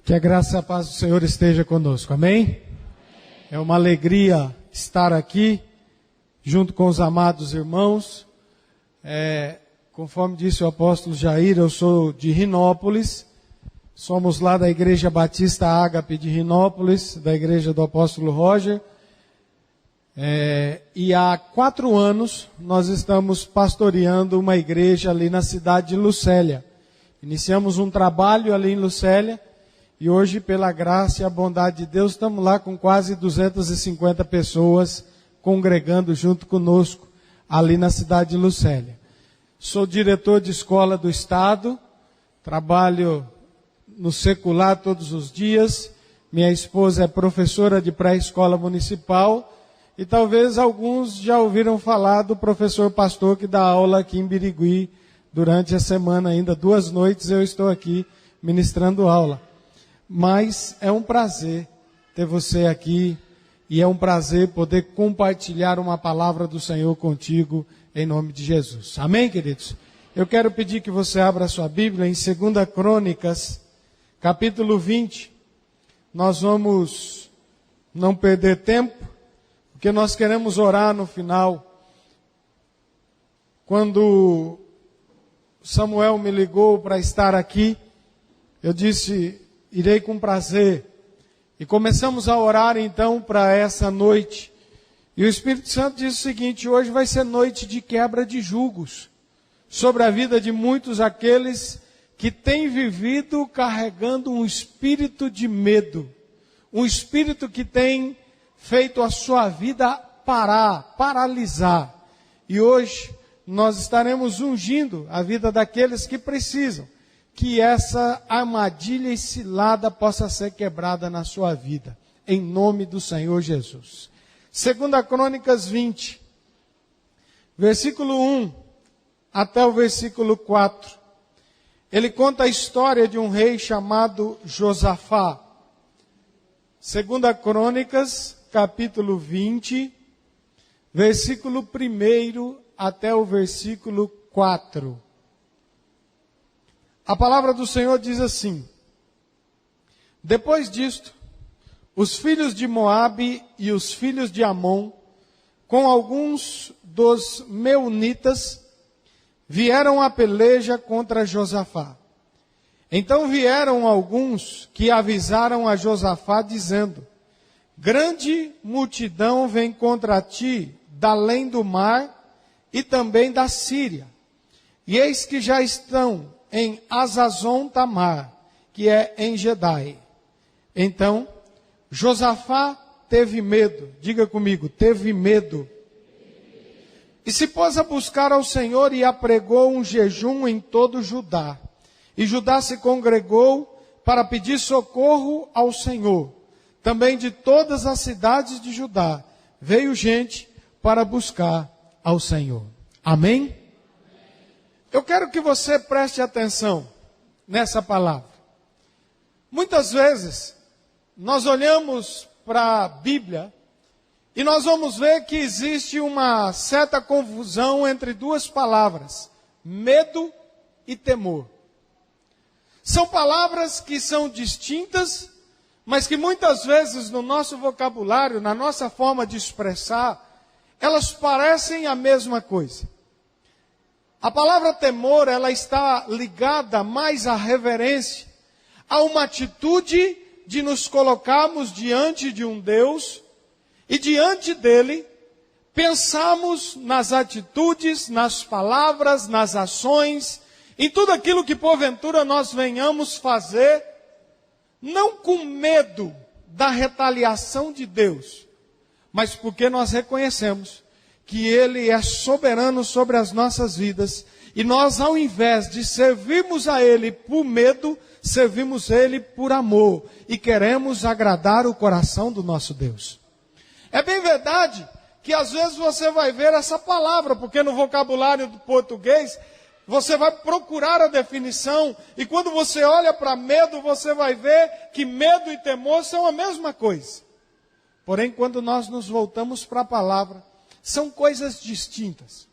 Que a graça e a paz do Senhor esteja conosco, amém? É uma alegria estar aqui, junto com os amados irmãos. Conforme disse o apóstolo Jair, eu sou de Rinópolis, somos lá da Igreja Batista Ágape de Rinópolis, da Igreja do apóstolo Roger. E há 4 anos nós estamos pastoreando uma igreja ali na cidade de Lucélia. Iniciamos um trabalho ali em Lucélia e hoje, pela graça e a bondade de Deus, estamos lá com quase 250 pessoas congregando junto conosco ali na cidade de Lucélia. Sou diretor de escola do estado, trabalho no secular todos os dias. Minha esposa é professora de pré-escola municipal. E talvez alguns já ouviram falar do professor pastor que dá aula aqui em Birigui durante a semana ainda. 2 noites eu estou aqui ministrando aula. Mas é um prazer ter você aqui e é um prazer poder compartilhar uma palavra do Senhor contigo em nome de Jesus. Amém, queridos? Eu quero pedir que você abra a sua Bíblia em 2 Crônicas, capítulo 20. Nós vamos não perder tempo, porque nós queremos orar no final. Quando Samuel me ligou para estar aqui, eu disse, irei com prazer. E começamos a orar então para essa noite. E o Espírito Santo disse o seguinte: hoje vai ser noite de quebra de julgos sobre a vida de muitos aqueles que têm vivido carregando um espírito de medo. Um espírito que tem feito a sua vida paralisar. E hoje nós estaremos ungindo a vida daqueles que precisam que essa armadilha e cilada possa ser quebrada na sua vida, em nome do Senhor Jesus. 2 Crônicas 20, versículo 1 até o versículo 4. Ele conta a história de um rei chamado Josafá. 2 Crônicas, capítulo 20, versículo 1 até o versículo 4. A palavra do Senhor diz assim: depois disto, os filhos de Moabe e os filhos de Amon, com alguns dos meunitas, vieram à peleja contra Josafá. Então vieram alguns que avisaram a Josafá, dizendo: grande multidão vem contra ti, da além do mar e também da Síria. E eis que já estão em Azazon Tamar, que é em Gedai. Então, Josafá teve medo. Diga comigo, teve medo. E se pôs a buscar ao Senhor e apregou um jejum em todo Judá. E Judá se congregou para pedir socorro ao Senhor. Também de todas as cidades de Judá veio gente para buscar ao Senhor. Amém? Eu quero que você preste atenção nessa palavra. Muitas vezes, nós olhamos para a Bíblia e nós vamos ver que existe uma certa confusão entre 2 palavras: medo e temor. São palavras que são distintas, mas que muitas vezes no nosso vocabulário, na nossa forma de expressar, elas parecem a mesma coisa. A palavra temor, ela está ligada mais à reverência, a uma atitude de nos colocarmos diante de um Deus e diante dele pensamos nas atitudes, nas palavras, nas ações, em tudo aquilo que porventura nós venhamos fazer, não com medo da retaliação de Deus, mas porque nós reconhecemos que Ele é soberano sobre as nossas vidas, e nós, ao invés de servirmos a Ele por medo, servimos Ele por amor, e queremos agradar o coração do nosso Deus. É bem verdade que às vezes você vai ver essa palavra, porque no vocabulário do português, você vai procurar a definição, e quando você olha para medo, você vai ver que medo e temor são a mesma coisa. Porém, quando nós nos voltamos para a palavra, são coisas distintas.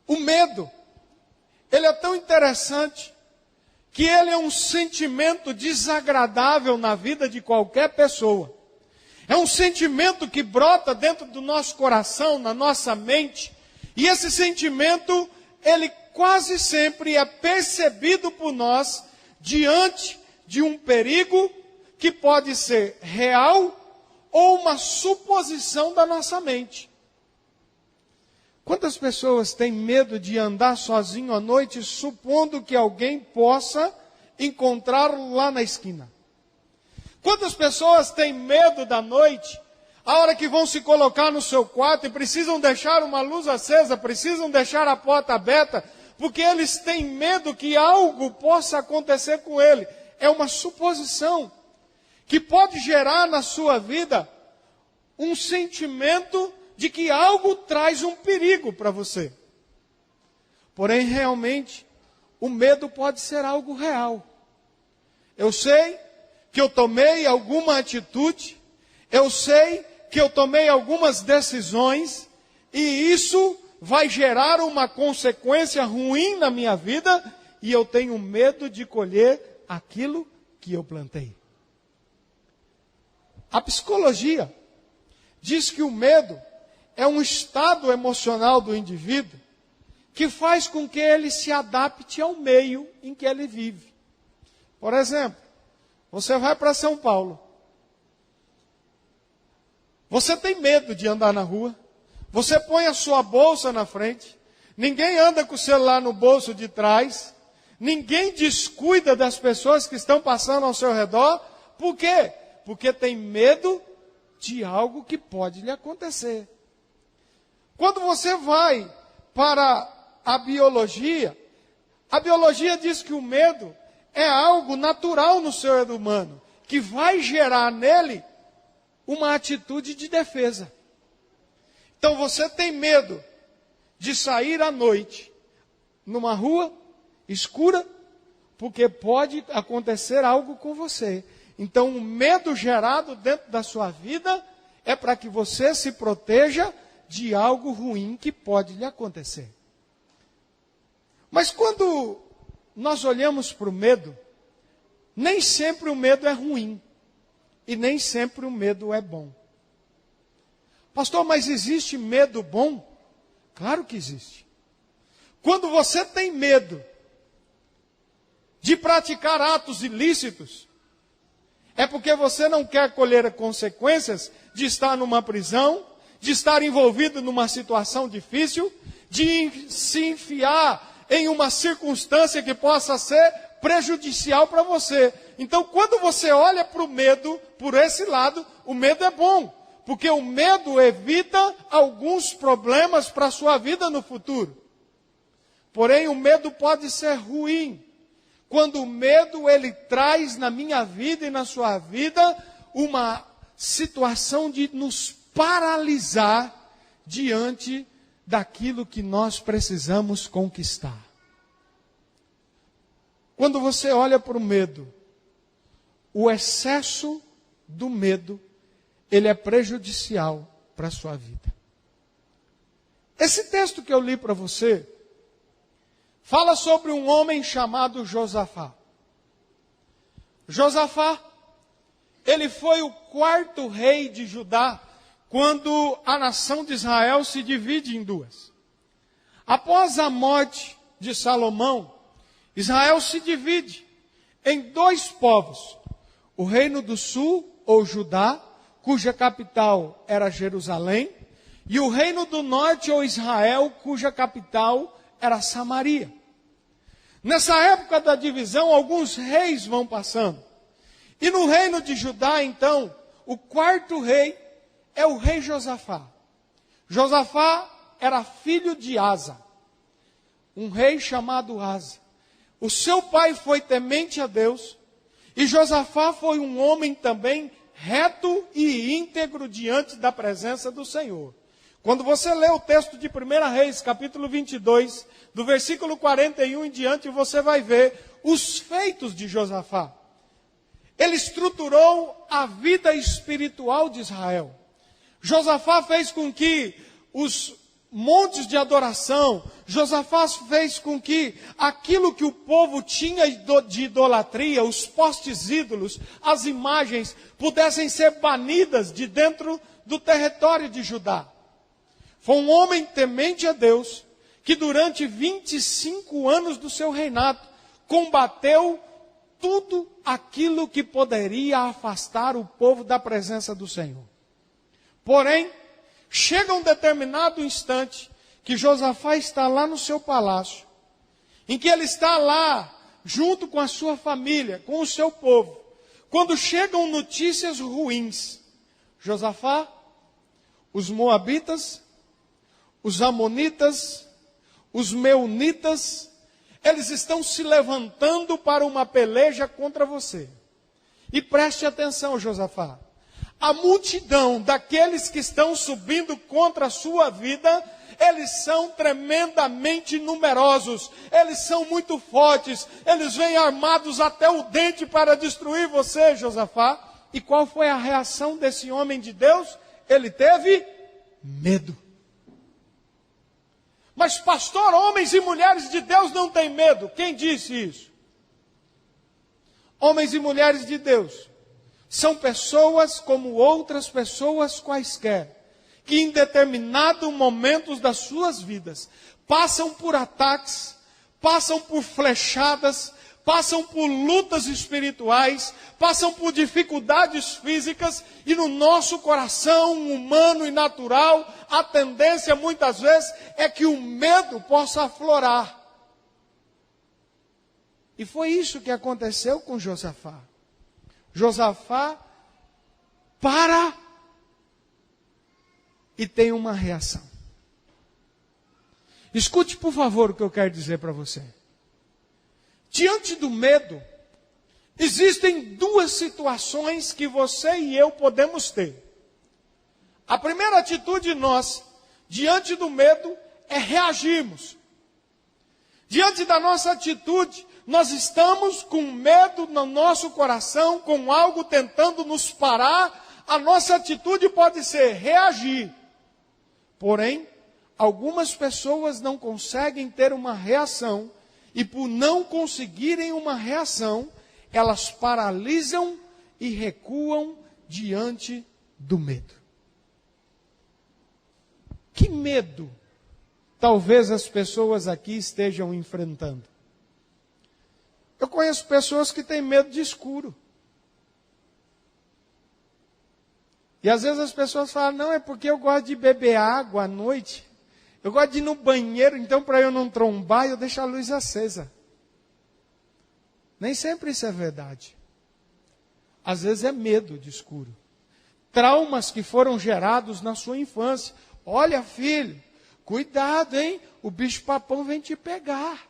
O medo, ele é tão interessante que ele é um sentimento desagradável na vida de qualquer pessoa. É um sentimento que brota dentro do nosso coração, na nossa mente, e esse sentimento, ele quase sempre é percebido por nós diante de um perigo que pode ser real ou uma suposição da nossa mente. Quantas pessoas têm medo de andar sozinho à noite, supondo que alguém possa encontrá-lo lá na esquina? Quantas pessoas têm medo da noite, a hora que vão se colocar no seu quarto e precisam deixar uma luz acesa, precisam deixar a porta aberta, porque eles têm medo que algo possa acontecer com ele? É uma suposição que pode gerar na sua vida um sentimento de que algo traz um perigo para você. Porém, realmente, o medo pode ser algo real. Eu sei que eu tomei alguma atitude, eu sei que eu tomei algumas decisões, e isso vai gerar uma consequência ruim na minha vida, e eu tenho medo de colher aquilo que eu plantei. A psicologia diz que o medo é um estado emocional do indivíduo que faz com que ele se adapte ao meio em que ele vive. Por exemplo, você vai para São Paulo. Você tem medo de andar na rua. Você põe a sua bolsa na frente. Ninguém anda com o celular no bolso de trás. Ninguém descuida das pessoas que estão passando ao seu redor. Por quê? Porque tem medo de algo que pode lhe acontecer. Quando você vai para a biologia diz que o medo é algo natural no ser humano, que vai gerar nele uma atitude de defesa. Então você tem medo de sair à noite, numa rua escura, porque pode acontecer algo com você. Então o medo gerado dentro da sua vida é para que você se proteja de algo ruim que pode lhe acontecer. Mas quando nós olhamos para o medo, nem sempre o medo é ruim. E nem sempre o medo é bom. Pastor, mas existe medo bom? Claro que existe. Quando você tem medo de praticar atos ilícitos, é porque você não quer colher as consequências de estar numa prisão, de estar envolvido numa situação difícil, de se enfiar em uma circunstância que possa ser prejudicial para você. Então, quando você olha para o medo, por esse lado, o medo é bom, porque o medo evita alguns problemas para a sua vida no futuro. Porém, o medo pode ser ruim, quando o medo ele traz na minha vida e na sua vida uma situação de nos paralisar diante daquilo que nós precisamos conquistar. Quando você olha para o medo, o excesso do medo, ele é prejudicial para a sua vida. Esse texto que eu li para você, fala sobre um homem chamado Josafá. Josafá, ele foi o 4º rei de Judá, quando a nação de Israel se divide em duas. Após a morte de Salomão, Israel se divide em 2 povos. O reino do sul, ou Judá, cuja capital era Jerusalém, e o reino do norte, ou Israel, cuja capital era Samaria. Nessa época da divisão, alguns reis vão passando. E no reino de Judá, então, o 4º rei é o rei Josafá. Josafá era filho de Asa, um rei chamado Asa. O seu pai foi temente a Deus, e Josafá foi um homem também reto e íntegro diante da presença do Senhor. Quando você lê o texto de 1 Reis, capítulo 22, do versículo 41 em diante, você vai ver os feitos de Josafá. Ele estruturou a vida espiritual de Israel. Josafá fez com que os montes de adoração, Josafá fez com que aquilo que o povo tinha de idolatria, os postes ídolos, as imagens, pudessem ser banidas de dentro do território de Judá. Foi um homem temente a Deus, que durante 25 anos do seu reinado, combateu tudo aquilo que poderia afastar o povo da presença do Senhor. Porém, chega um determinado instante que Josafá está lá no seu palácio, em que ele está lá junto com a sua família, com o seu povo. Quando chegam notícias ruins, Josafá, os moabitas, os amonitas, os meunitas, eles estão se levantando para uma peleja contra você. E preste atenção, Josafá. A multidão daqueles que estão subindo contra a sua vida, eles são tremendamente numerosos, eles são muito fortes, eles vêm armados até o dente para destruir você, Josafá. E qual foi a reação desse homem de Deus? Ele teve medo. Mas pastor, homens e mulheres de Deus não têm medo. Quem disse isso? Homens e mulheres de Deus são pessoas como outras pessoas quaisquer, que em determinados momentos das suas vidas, passam por ataques, passam por flechadas, passam por lutas espirituais, passam por dificuldades físicas, e no nosso coração humano e natural, a tendência muitas vezes é que o medo possa aflorar. E foi isso que aconteceu com Josafá. Josafá para e tem uma reação. Escute, por favor, o que eu quero dizer para você. Diante do medo, existem duas situações que você e eu podemos ter. A primeira atitude nossa, diante do medo, é reagirmos. Diante da nossa atitude, nós estamos com medo no nosso coração, com algo tentando nos parar, a nossa atitude pode ser reagir. Porém, algumas pessoas não conseguem ter uma reação, e por não conseguirem uma reação, elas paralisam e recuam diante do medo. Que medo talvez as pessoas aqui estejam enfrentando? Eu conheço pessoas que têm medo de escuro. E às vezes as pessoas falam, não, é porque eu gosto de beber água à noite. Eu gosto de ir no banheiro, então para eu não trombar, eu deixo a luz acesa. Nem sempre isso é verdade. Às vezes é medo de escuro. Traumas que foram gerados na sua infância. Olha, filho, cuidado, hein? O bicho-papão vem te pegar.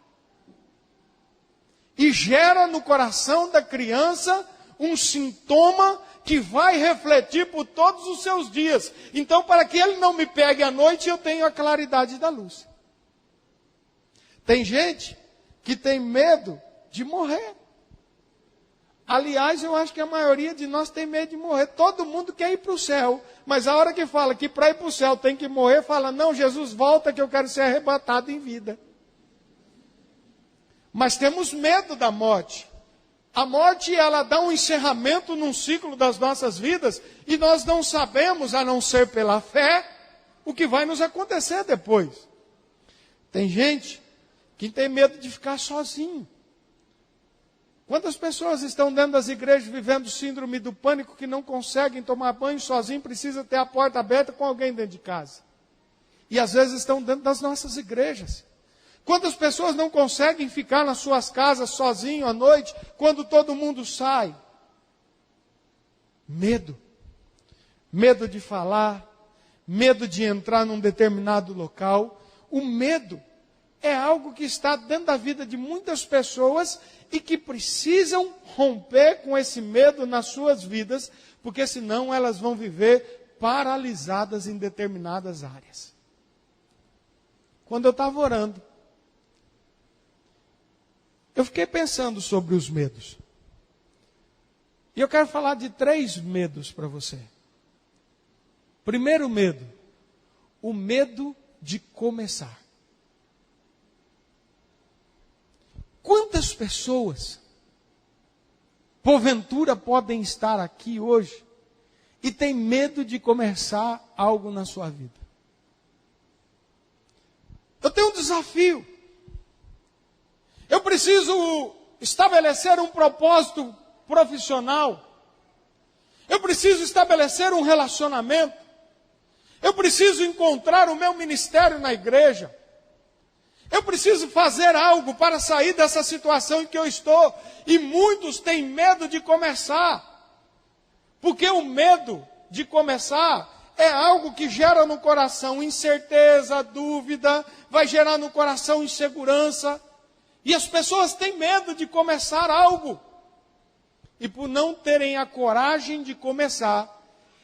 E gera no coração da criança um sintoma que vai refletir por todos os seus dias. Então, para que ele não me pegue à noite, eu tenho a claridade da luz. Tem gente que tem medo de morrer. Aliás, eu acho que a maioria de nós tem medo de morrer. Todo mundo quer ir para o céu. Mas a hora que fala que para ir para o céu tem que morrer, fala, não, Jesus, volta que eu quero ser arrebatado em vida. Mas temos medo da morte. A morte, ela dá um encerramento num ciclo das nossas vidas, e nós não sabemos, a não ser pela fé, o que vai nos acontecer depois. Tem gente que tem medo de ficar sozinho. Quantas pessoas estão dentro das igrejas vivendo síndrome do pânico, que não conseguem tomar banho sozinho, precisa ter a porta aberta com alguém dentro de casa? E às vezes estão dentro das nossas igrejas. Quantas pessoas não conseguem ficar nas suas casas sozinho à noite, quando todo mundo sai? Medo. Medo de falar, medo de entrar num determinado local. O medo é algo que está dentro da vida de muitas pessoas e que precisam romper com esse medo nas suas vidas, porque senão elas vão viver paralisadas em determinadas áreas. Quando eu estava orando, eu fiquei pensando sobre os medos. E eu quero falar de 3 medos para você. Primeiro medo, o medo de começar. Quantas pessoas, porventura, podem estar aqui hoje e têm medo de começar algo na sua vida? Eu tenho um desafio. Eu preciso estabelecer um propósito profissional. Eu preciso estabelecer um relacionamento. Eu preciso encontrar o meu ministério na igreja. Eu preciso fazer algo para sair dessa situação em que eu estou. E muitos têm medo de começar. Porque o medo de começar é algo que gera no coração incerteza, dúvida, vai gerar no coração insegurança. E as pessoas têm medo de começar algo. E por não terem a coragem de começar,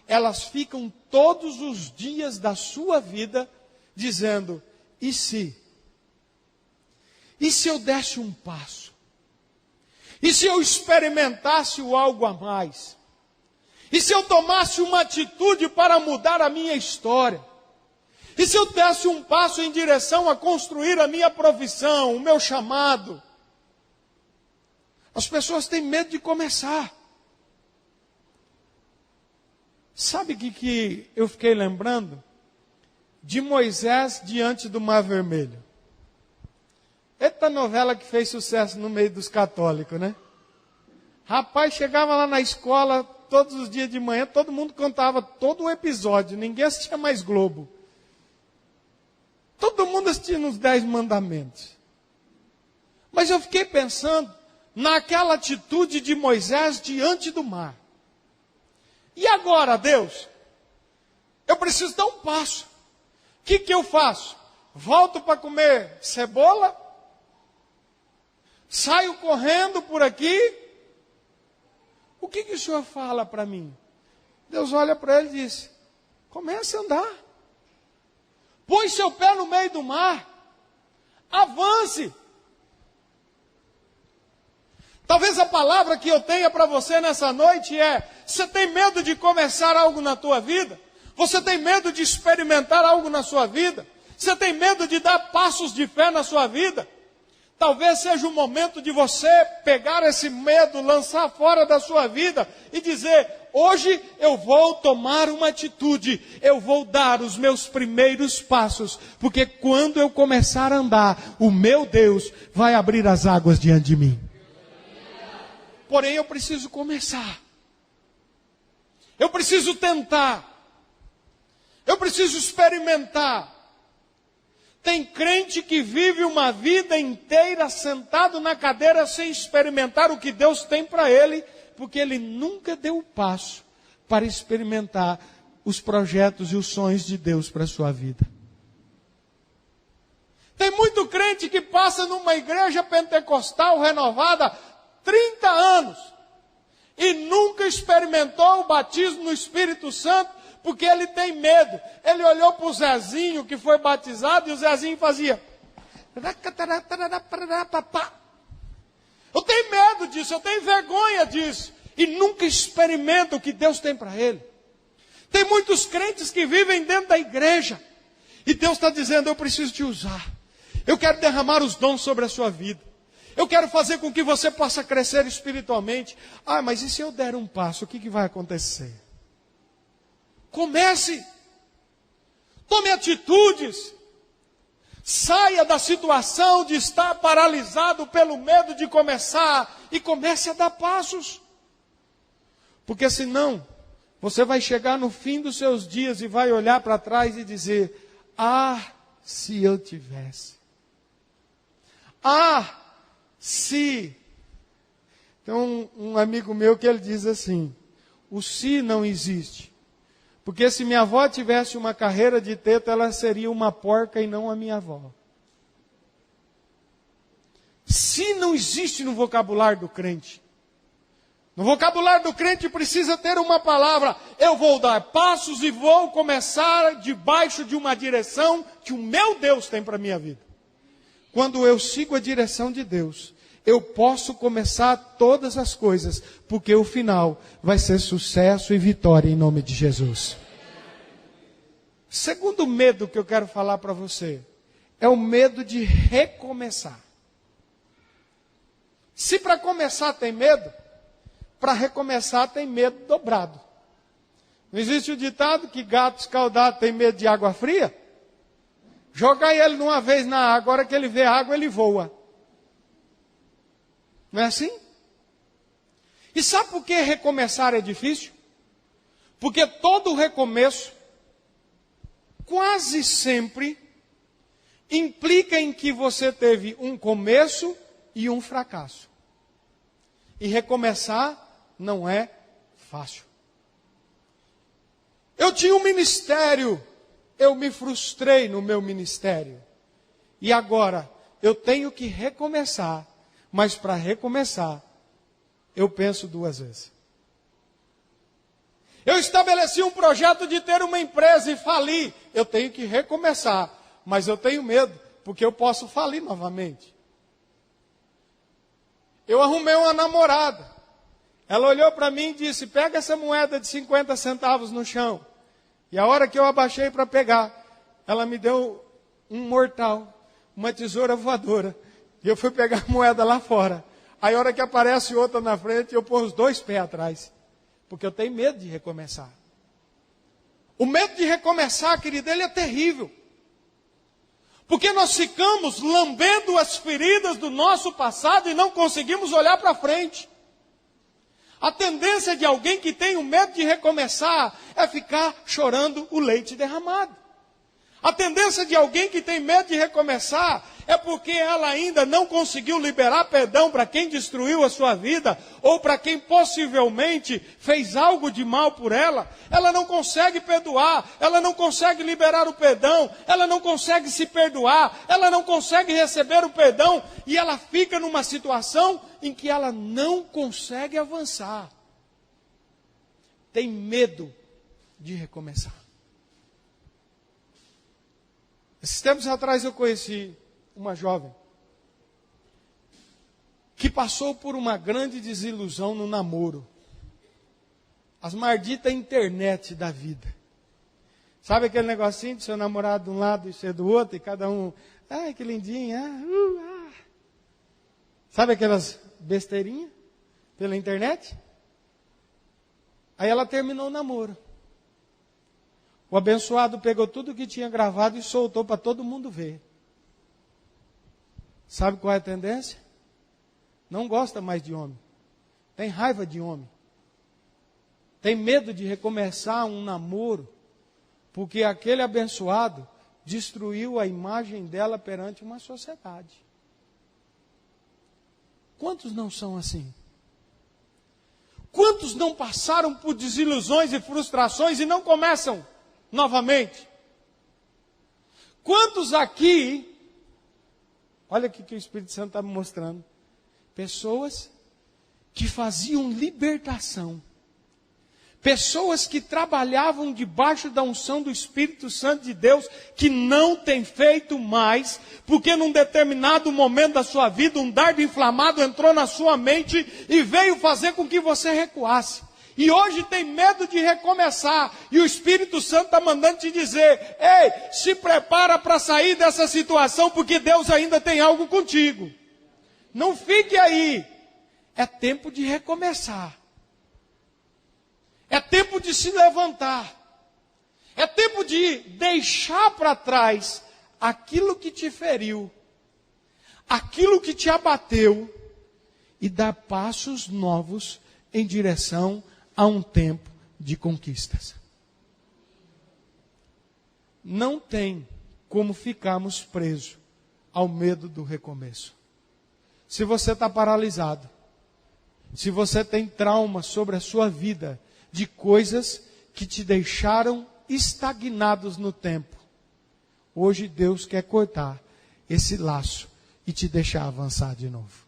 elas ficam todos os dias da sua vida dizendo: e se? E se eu desse um passo? E se eu experimentasse o algo a mais? E se eu tomasse uma atitude para mudar a minha história? E se eu desse um passo em direção a construir a minha profissão, o meu chamado? As pessoas têm medo de começar. Sabe o que eu fiquei lembrando? De Moisés diante do Mar Vermelho. Eita novela que fez sucesso no meio dos católicos, né? Rapaz, chegava lá na escola todos os dias de manhã, todo mundo contava todo o episódio, ninguém assistia mais Globo. Todo mundo assistia nos 10 mandamentos. Mas eu fiquei pensando naquela atitude de Moisés diante do mar. E agora, Deus? Eu preciso dar um passo. O que eu faço? Volto para comer cebola? Saio correndo por aqui? O que o Senhor fala para mim? Deus olha para ele e diz: comece a andar. Põe seu pé no meio do mar. Avance. Talvez a palavra que eu tenha para você nessa noite é: você tem medo de começar algo na tua vida? Você tem medo de experimentar algo na sua vida? Você tem medo de dar passos de fé na sua vida? Talvez seja o momento de você pegar esse medo, lançar fora da sua vida e dizer: hoje eu vou tomar uma atitude, eu vou dar os meus primeiros passos, porque quando eu começar a andar, o meu Deus vai abrir as águas diante de mim. Porém, eu preciso começar. Eu preciso tentar. Eu preciso experimentar. Tem crente que vive uma vida inteira sentado na cadeira sem experimentar o que Deus tem para ele, porque ele nunca deu o passo para experimentar os projetos e os sonhos de Deus para a sua vida. Tem muito crente que passa numa igreja pentecostal renovada 30 anos e nunca experimentou o batismo no Espírito Santo, porque ele tem medo. Ele olhou para o Zezinho que foi batizado e o Zezinho fazia: eu tenho medo disso, eu tenho vergonha disso, e nunca experimenta o que Deus tem para ele. Tem muitos crentes que vivem dentro da igreja e Deus está dizendo: eu preciso te usar, eu quero derramar os dons sobre a sua vida, eu quero fazer com que você possa crescer espiritualmente. Ah, mas e se eu der um passo, o que vai acontecer? Comece, tome atitudes, saia da situação de estar paralisado pelo medo de começar e comece a dar passos. Porque senão, você vai chegar no fim dos seus dias e vai olhar para trás e dizer: ah, se eu tivesse. Ah, se. Tem um amigo meu que ele diz assim: o se não existe. Porque se minha avó tivesse uma carreira de teto, ela seria uma porca e não a minha avó. Se não existe no vocabulário do crente. No vocabulário do crente precisa ter uma palavra: eu vou dar passos e vou começar debaixo de uma direção que o meu Deus tem para a minha vida. Quando eu sigo a direção de Deus, eu posso começar todas as coisas, porque o final vai ser sucesso e vitória em nome de Jesus. Segundo medo que eu quero falar para você é o medo de recomeçar. Se para começar tem medo, para recomeçar tem medo dobrado. Não existe o ditado que gato escaldado tem medo de água fria? Jogar ele numa vez na água, a hora que ele vê água, ele voa. Não é assim? E sabe por que recomeçar é difícil? Porque todo recomeço, quase sempre, implica em que você teve um começo e um fracasso. E recomeçar não é fácil. Eu tinha um ministério, eu me frustrei no meu ministério. E agora, eu tenho que recomeçar. Mas para recomeçar, eu penso duas vezes. Eu estabeleci um projeto de ter uma empresa e fali. Eu tenho que recomeçar. Mas eu tenho medo, porque eu posso falir novamente. Eu arrumei uma namorada. Ela olhou para mim e disse, pega essa moeda de 50 centavos no chão. E a hora que eu abaixei para pegar, ela me deu um mortal, uma tesoura voadora. E eu fui pegar a moeda lá fora. Aí a hora que aparece outra na frente, eu pôr os dois pés atrás. Porque eu tenho medo de recomeçar. O medo de recomeçar, querido, ele é terrível. Porque nós ficamos lambendo as feridas do nosso passado e não conseguimos olhar para frente. A tendência de alguém que tem o medo de recomeçar é ficar chorando o leite derramado. A tendência de alguém que tem medo de recomeçar é porque ela ainda não conseguiu liberar perdão para quem destruiu a sua vida, ou para quem possivelmente fez algo de mal por ela. Ela não consegue perdoar, ela não consegue liberar o perdão, ela não consegue se perdoar, ela não consegue receber o perdão, e ela fica numa situação em que ela não consegue avançar. Tem medo de recomeçar. Esses tempos atrás eu conheci uma jovem que passou por uma grande desilusão no namoro. As malditas internet da vida. Sabe aquele negocinho de seu namorado de um lado e você do outro, e cada um, ai que lindinho, Sabe aquelas besteirinhas pela internet? Aí ela terminou o namoro. O abençoado pegou tudo que tinha gravado e soltou para todo mundo ver. Sabe qual é a tendência? Não gosta mais de homem. Tem raiva de homem. Tem medo de recomeçar um namoro, porque aquele abençoado destruiu a imagem dela perante uma sociedade. Quantos não são assim? Quantos não passaram por desilusões e frustrações e não começam novamente? Quantos aqui, olha o que o Espírito Santo está me mostrando, pessoas que faziam libertação, pessoas que trabalhavam debaixo da unção do Espírito Santo de Deus, que não tem feito mais, porque num determinado momento da sua vida, um dardo inflamado entrou na sua mente e veio fazer com que você recuasse. E hoje tem medo de recomeçar. E o Espírito Santo está mandando te dizer, ei, se prepara para sair dessa situação, porque Deus ainda tem algo contigo. Não fique aí. É tempo de recomeçar. É tempo de se levantar. É tempo de deixar para trás aquilo que te feriu, aquilo que te abateu, e dar passos novos em direção a um tempo de conquistas. Não tem como ficarmos presos ao medo do recomeço. Se você está paralisado, se você tem trauma sobre a sua vida, de coisas que te deixaram estagnados no tempo, hoje Deus quer cortar esse laço e te deixar avançar de novo.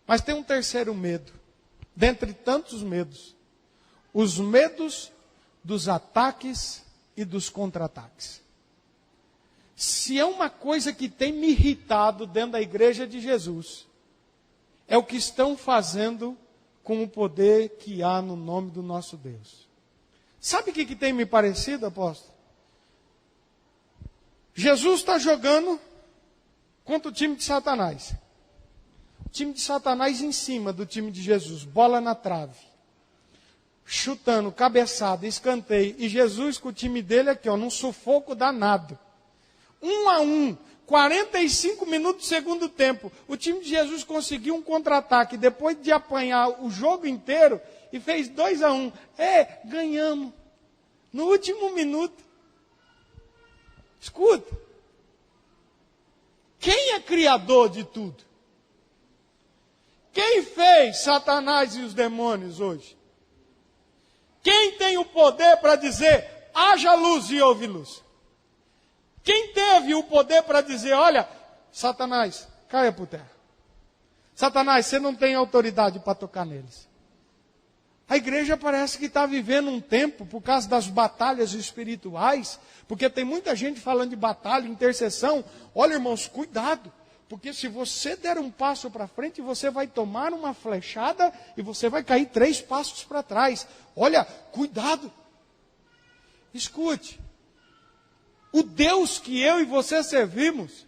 Mas tem um terceiro medo, dentre tantos medos, os medos dos ataques e dos contra-ataques. Se é uma coisa que tem me irritado dentro da igreja de Jesus, é o que estão fazendo com o poder que há no nome do nosso Deus. Sabe o que tem me parecido, apóstolo? Jesus está jogando contra o time de Satanás. O time de Satanás em cima do time de Jesus. Bola na trave. Chutando, cabeçada, escanteio. E Jesus com o time dele aqui, ó, num sufoco danado. 1-1. 45 minutos do segundo tempo. O time de Jesus conseguiu um contra-ataque. Depois de apanhar o jogo inteiro. E fez 2-1. Ganhamos. No último minuto. Escuta. Quem é criador de tudo? Quem fez Satanás e os demônios hoje? Quem tem o poder para dizer, haja luz e houve luz? Quem teve o poder para dizer, olha, Satanás, caia por terra. Satanás, você não tem autoridade para tocar neles. A igreja parece que está vivendo um tempo, por causa das batalhas espirituais, porque tem muita gente falando de batalha, intercessão. Olha, irmãos, cuidado, porque se você der um passo para frente, você vai tomar uma flechada e você vai cair 3 passos para trás. Olha, cuidado. Escute, o Deus que eu e você servimos,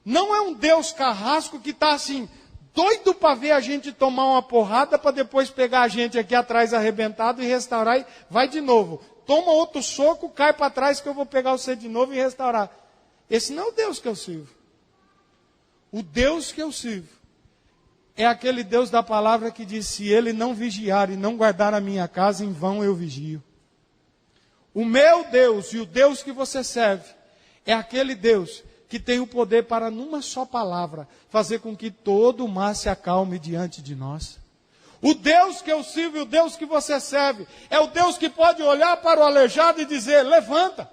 não é um Deus carrasco que está assim, doido para ver a gente tomar uma porrada para depois pegar a gente aqui atrás arrebentado e restaurar e vai de novo. Toma outro soco, cai para trás que eu vou pegar você de novo e restaurar. Esse não é o Deus que eu sirvo. O Deus que eu sirvo é aquele Deus da palavra que diz, se ele não vigiar e não guardar a minha casa, em vão eu vigio. O meu Deus e o Deus que você serve é aquele Deus que tem o poder para, numa só palavra, fazer com que todo o mar se acalme diante de nós. O Deus que eu sirvo e o Deus que você serve é o Deus que pode olhar para o aleijado e dizer, levanta.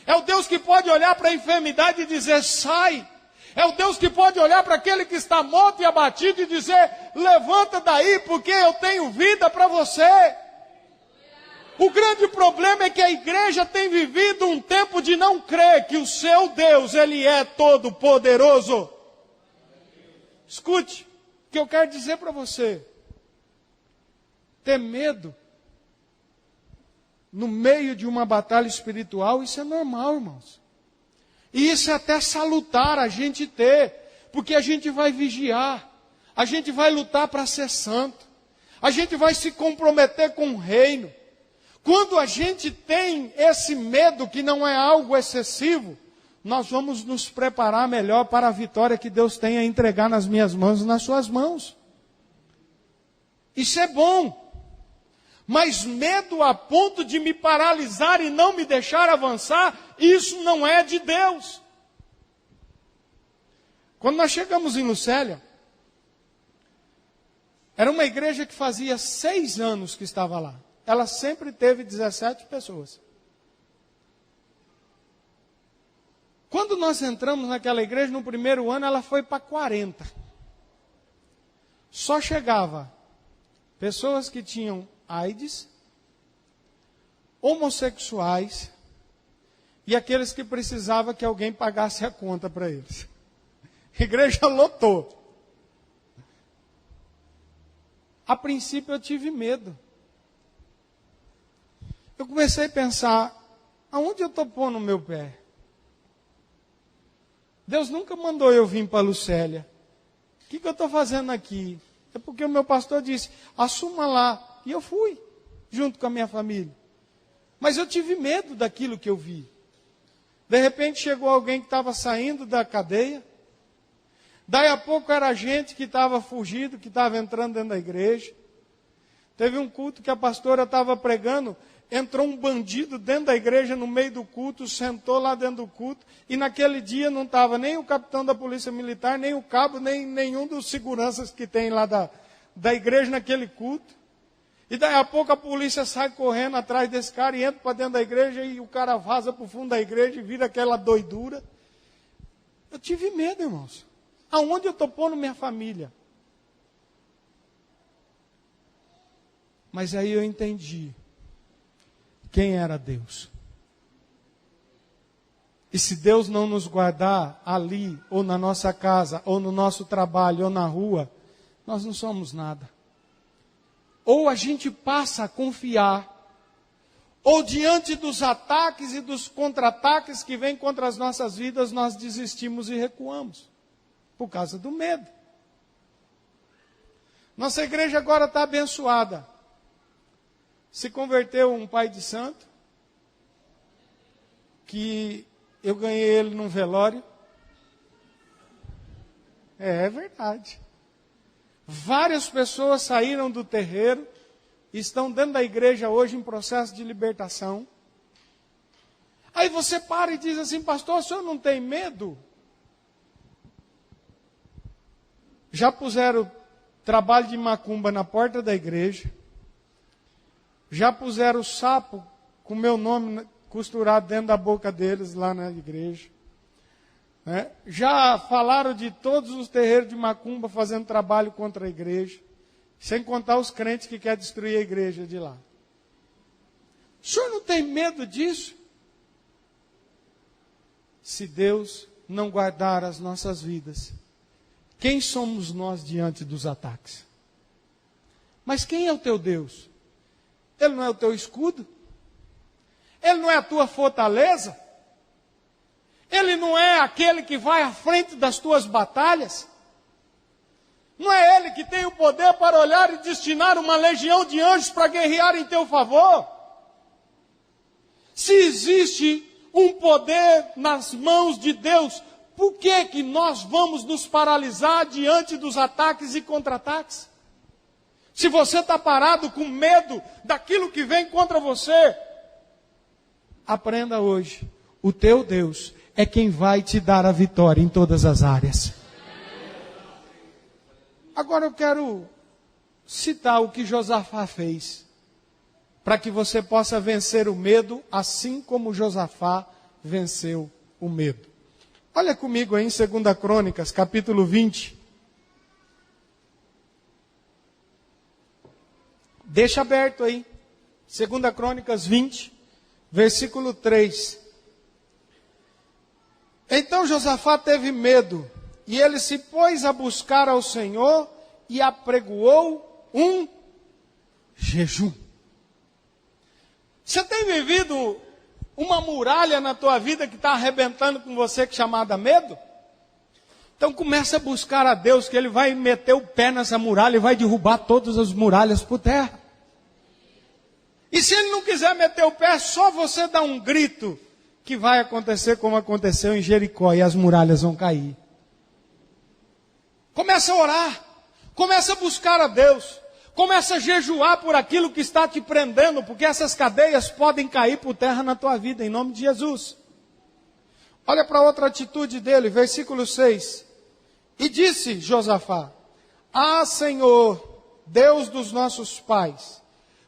É o Deus que pode olhar para a enfermidade e dizer, sai. É o Deus que pode olhar para aquele que está morto e abatido e dizer, levanta daí, porque eu tenho vida para você. O grande problema é que a igreja tem vivido um tempo de não crer que o seu Deus, ele é todo poderoso. Escute, o que eu quero dizer para você. Ter medo no meio de uma batalha espiritual, isso é normal, irmãos. E isso é até salutar a gente ter, porque a gente vai vigiar, a gente vai lutar para ser santo, a gente vai se comprometer com o reino. Quando a gente tem esse medo, que não é algo excessivo, nós vamos nos preparar melhor para a vitória que Deus tem a entregar nas minhas mãos e nas suas mãos. Isso é bom. Mas medo a ponto de me paralisar e não me deixar avançar, isso não é de Deus. Quando nós chegamos em Lucélia, era uma igreja que fazia 6 anos que estava lá. Ela sempre teve 17 pessoas. Quando nós entramos naquela igreja, no primeiro ano, ela foi para 40. Só chegava pessoas que tinham AIDS, homossexuais e aqueles que precisavam que alguém pagasse a conta para eles. A igreja lotou. A princípio eu tive medo. Eu comecei a pensar, aonde eu estou pondo o meu pé? Deus nunca mandou eu vir para Lucélia. O que eu estou fazendo aqui? É porque o meu pastor disse, assuma lá. E eu fui, junto com a minha família. Mas eu tive medo daquilo que eu vi. De repente chegou alguém que estava saindo da cadeia. Daí a pouco era gente que estava fugindo, que estava entrando dentro da igreja. Teve um culto que a pastora estava pregando, entrou um bandido dentro da igreja, no meio do culto, sentou lá dentro do culto, e naquele dia não estava nem o capitão da polícia militar, nem o cabo, nem nenhum dos seguranças que tem lá da igreja naquele culto. E daí a pouco a polícia sai correndo atrás desse cara e entra para dentro da igreja e o cara vaza para o fundo da igreja e vira aquela doidura. Eu tive medo, irmãos. Aonde eu estou pondo minha família? Mas aí eu entendi quem era Deus. E se Deus não nos guardar ali, ou na nossa casa, ou no nosso trabalho, ou na rua, nós não somos nada. Ou a gente passa a confiar, ou diante dos ataques e dos contra-ataques que vêm contra as nossas vidas, nós desistimos e recuamos, por causa do medo. Nossa igreja agora está abençoada. Se converteu um pai de santo, que eu ganhei ele num velório. É verdade. Várias pessoas saíram do terreiro, estão dentro da igreja hoje em processo de libertação. Aí você para e diz assim: pastor, o senhor não tem medo? Já puseram trabalho de macumba na porta da igreja, já puseram o sapo com meu nome costurado dentro da boca deles lá na igreja. Já falaram de todos os terreiros de macumba fazendo trabalho contra a igreja, sem contar os crentes que querem destruir a igreja de lá. O senhor não tem medo disso? Se Deus não guardar as nossas vidas, quem somos nós diante dos ataques? Mas quem é o teu Deus? Ele não é o teu escudo? Ele não é a tua fortaleza? Ele não é aquele que vai à frente das tuas batalhas? Não é Ele que tem o poder para olhar e destinar uma legião de anjos para guerrear em teu favor? Se existe um poder nas mãos de Deus, por que nós vamos nos paralisar diante dos ataques e contra-ataques? Se você está parado com medo daquilo que vem contra você, aprenda hoje, o teu Deus é quem vai te dar a vitória em todas as áreas. Agora eu quero citar o que Josafá fez, para que você possa vencer o medo, assim como Josafá venceu o medo. Olha comigo aí em 2 Crônicas, capítulo 20. Deixa aberto aí. 2 Crônicas 20, versículo 3. Então Josafá teve medo, e ele se pôs a buscar ao Senhor e apregoou um jejum. Você tem vivido uma muralha na tua vida que está arrebentando com você, que é chamada medo? Então começa a buscar a Deus, que Ele vai meter o pé nessa muralha e vai derrubar todas as muralhas por terra. E se Ele não quiser meter o pé, só você dá um grito, que vai acontecer como aconteceu em Jericó, e as muralhas vão cair. Começa a orar, começa a buscar a Deus, começa a jejuar por aquilo que está te prendendo, porque essas cadeias podem cair por terra na tua vida, em nome de Jesus. Olha para outra atitude dele, versículo 6. E disse Josafá: Ah, Senhor, Deus dos nossos pais,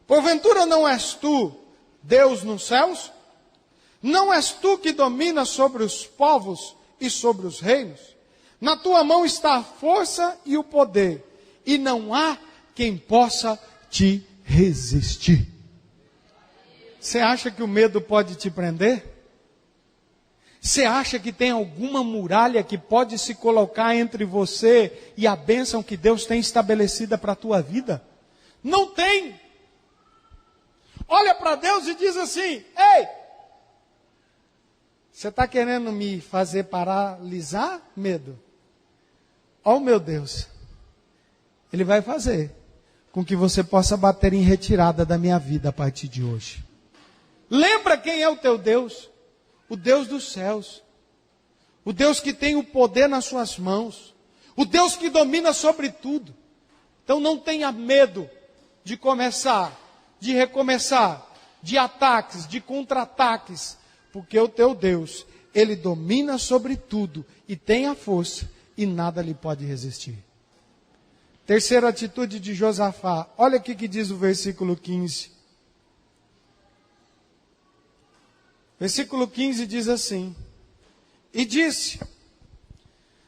porventura não és tu Deus nos céus? Não és tu que dominas sobre os povos e sobre os reinos? Na tua mão está a força e o poder, e não há quem possa te resistir. Você acha que o medo pode te prender? Você acha que tem alguma muralha que pode se colocar entre você e a bênção que Deus tem estabelecida para a tua vida? Não tem. Olha para Deus e diz assim: ei, você está querendo me fazer paralisar? Medo. Ó meu Deus, Ele vai fazer com que você possa bater em retirada da minha vida a partir de hoje. Lembra quem é o teu Deus? O Deus dos céus. O Deus que tem o poder nas suas mãos. O Deus que domina sobre tudo. Então não tenha medo de começar, de recomeçar, de ataques, de contra-ataques, porque o teu Deus, Ele domina sobre tudo e tem a força e nada lhe pode resistir. Terceira atitude de Josafá. Olha o que diz o versículo 15. Versículo 15 diz assim: E disse: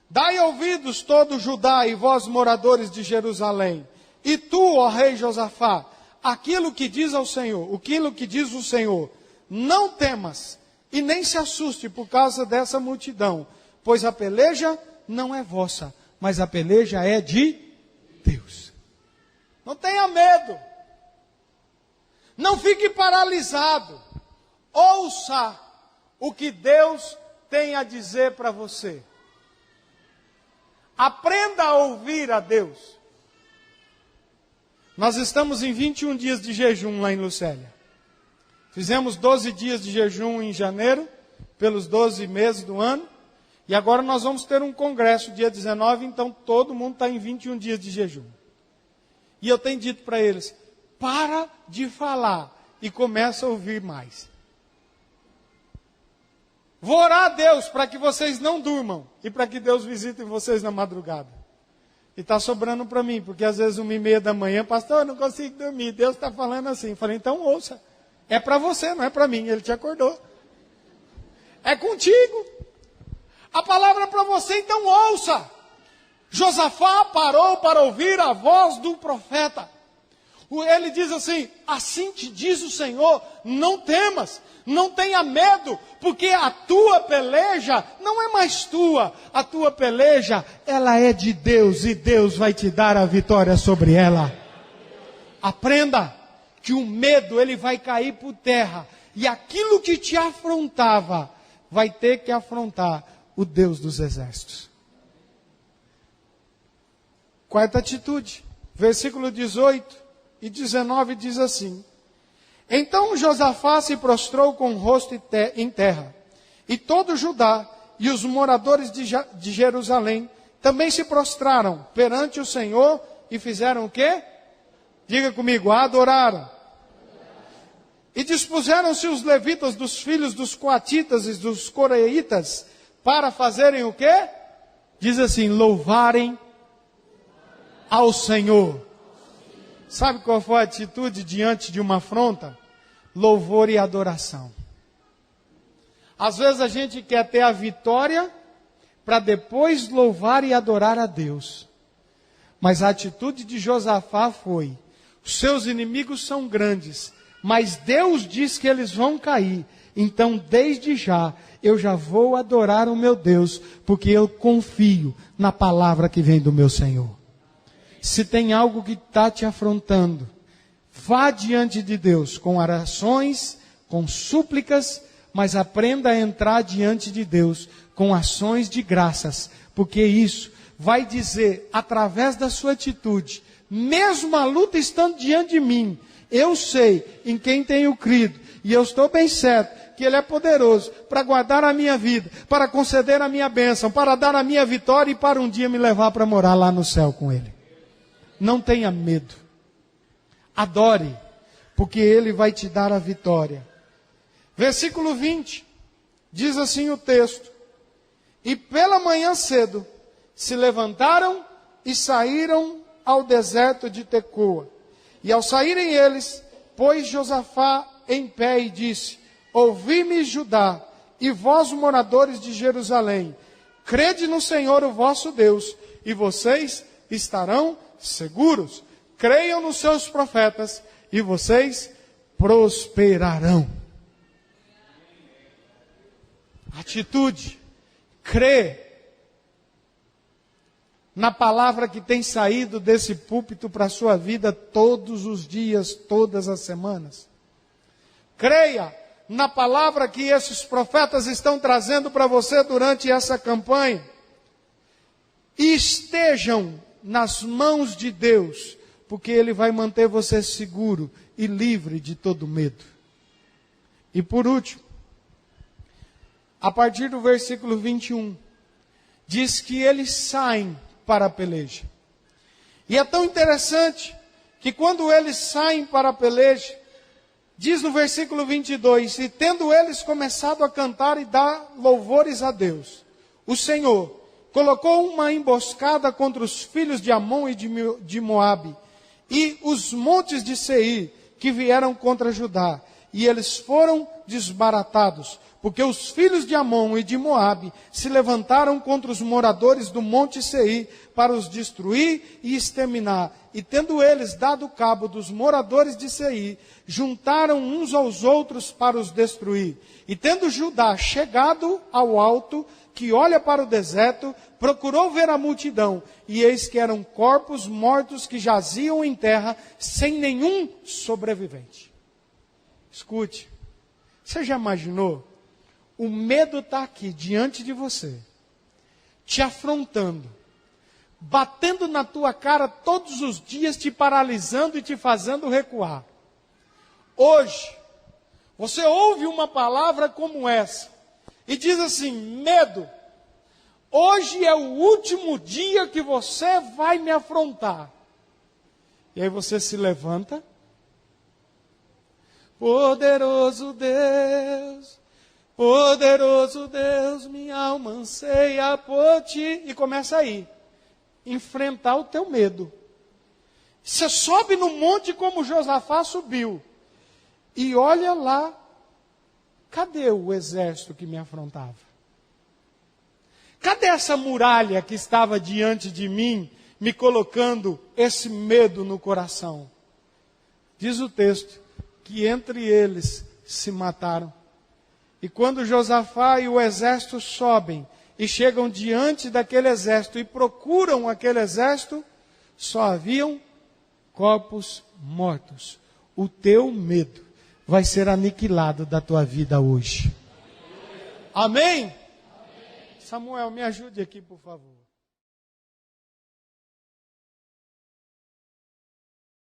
Dai ouvidos todo Judá e vós moradores de Jerusalém, e tu, ó rei Josafá, aquilo que diz ao Senhor, aquilo que diz o Senhor, não temas e nem se assuste por causa dessa multidão, pois a peleja não é vossa, mas a peleja é de Deus. Não tenha medo. Não fique paralisado. Ouça o que Deus tem a dizer para você. Aprenda a ouvir a Deus. Nós estamos em 21 dias de jejum lá em Lucélia. Fizemos 12 dias de jejum em janeiro, pelos 12 meses do ano. E agora nós vamos ter um congresso, dia 19, então todo mundo está em 21 dias de jejum. E eu tenho dito para eles, para de falar e começa a ouvir mais. Vou orar a Deus para que vocês não durmam e para que Deus visite vocês na madrugada. E está sobrando para mim, porque às vezes 1h30 da manhã, pastor, eu não consigo dormir, Deus está falando assim. Eu falei, então ouça, é para você, não é para mim, Ele te acordou. É contigo. A palavra é para você, então ouça. Josafá parou para ouvir a voz do profeta. Ele diz assim, assim te diz o Senhor, não temas, não tenha medo, porque a tua peleja não é mais tua, a tua peleja, ela é de Deus, e Deus vai te dar a vitória sobre ela. Aprenda que o medo, ele vai cair por terra, e aquilo que te afrontava, vai ter que afrontar o Deus dos exércitos. Quarta atitude, versículo 18 e 19 diz assim: Então Josafá se prostrou com o rosto em terra, e todo Judá e os moradores de Jerusalém também se prostraram perante o Senhor e fizeram o quê? Diga comigo, adoraram. E dispuseram-se os levitas dos filhos dos coatitas e dos coreitas para fazerem o quê? Diz assim, louvarem ao Senhor. Sabe qual foi a atitude diante de uma afronta? Louvor e adoração. Às vezes a gente quer ter a vitória para depois louvar e adorar a Deus. Mas a atitude de Josafá foi, os seus inimigos são grandes, mas Deus diz que eles vão cair. Então desde já, eu já vou adorar o meu Deus, porque eu confio na palavra que vem do meu Senhor. Se tem algo que está te afrontando, vá diante de Deus com orações, com súplicas, mas aprenda a entrar diante de Deus com ações de graças, porque isso vai dizer, através da sua atitude, mesmo a luta estando diante de mim, eu sei em quem tenho crido, e eu estou bem certo que Ele é poderoso para guardar a minha vida, para conceder a minha bênção, para dar a minha vitória e para um dia me levar para morar lá no céu com Ele. Não tenha medo. Adore, porque Ele vai te dar a vitória. Versículo 20, diz assim o texto: E pela manhã cedo se levantaram e saíram ao deserto de Tecoa. E ao saírem eles, pôs Josafá em pé e disse: Ouvi-me, Judá, e vós, moradores de Jerusalém, crede no Senhor o vosso Deus, e vocês estarão seguros. Creiam nos seus profetas, e vocês prosperarão. Atitude, crê na palavra que tem saído desse púlpito para a sua vida todos os dias, todas as semanas. Creia na palavra que esses profetas estão trazendo para você durante essa campanha. E estejam nas mãos de Deus, porque Ele vai manter você seguro e livre de todo medo. E por último, a partir do versículo 21, diz que eles saem para a peleja. E é tão interessante que quando eles saem para a peleja, diz no versículo 22, e tendo eles começado a cantar e dar louvores a Deus, o Senhor colocou uma emboscada contra os filhos de Amon e de Moabe, e os montes de Seir, que vieram contra Judá, e eles foram desbaratados, porque os filhos de Amon e de Moabe se levantaram contra os moradores do monte Seir para os destruir e exterminar. E tendo eles dado cabo dos moradores de Seir, juntaram uns aos outros para os destruir. E tendo Judá chegado ao alto, que olha para o deserto, procurou ver a multidão, e eis que eram corpos mortos que jaziam em terra, sem nenhum sobrevivente. Escute, você já imaginou? O medo está aqui, diante de você, te afrontando, batendo na tua cara todos os dias, te paralisando e te fazendo recuar. Hoje, você ouve uma palavra como essa, e diz assim: medo, hoje é o último dia que você vai me afrontar. E aí você se levanta, poderoso Deus, minha alma anseia por ti, e começa aí, enfrentar o teu medo. Você sobe no monte como Josafá subiu, e olha lá, cadê o exército que me afrontava? Cadê essa muralha que estava diante de mim, me colocando esse medo no coração? Diz o texto que entre eles se mataram. E quando Josafá e o exército sobem e chegam diante daquele exército e procuram aquele exército, só haviam corpos mortos. O teu medo vai ser aniquilado da tua vida hoje. Amém? Samuel, me ajude aqui, por favor.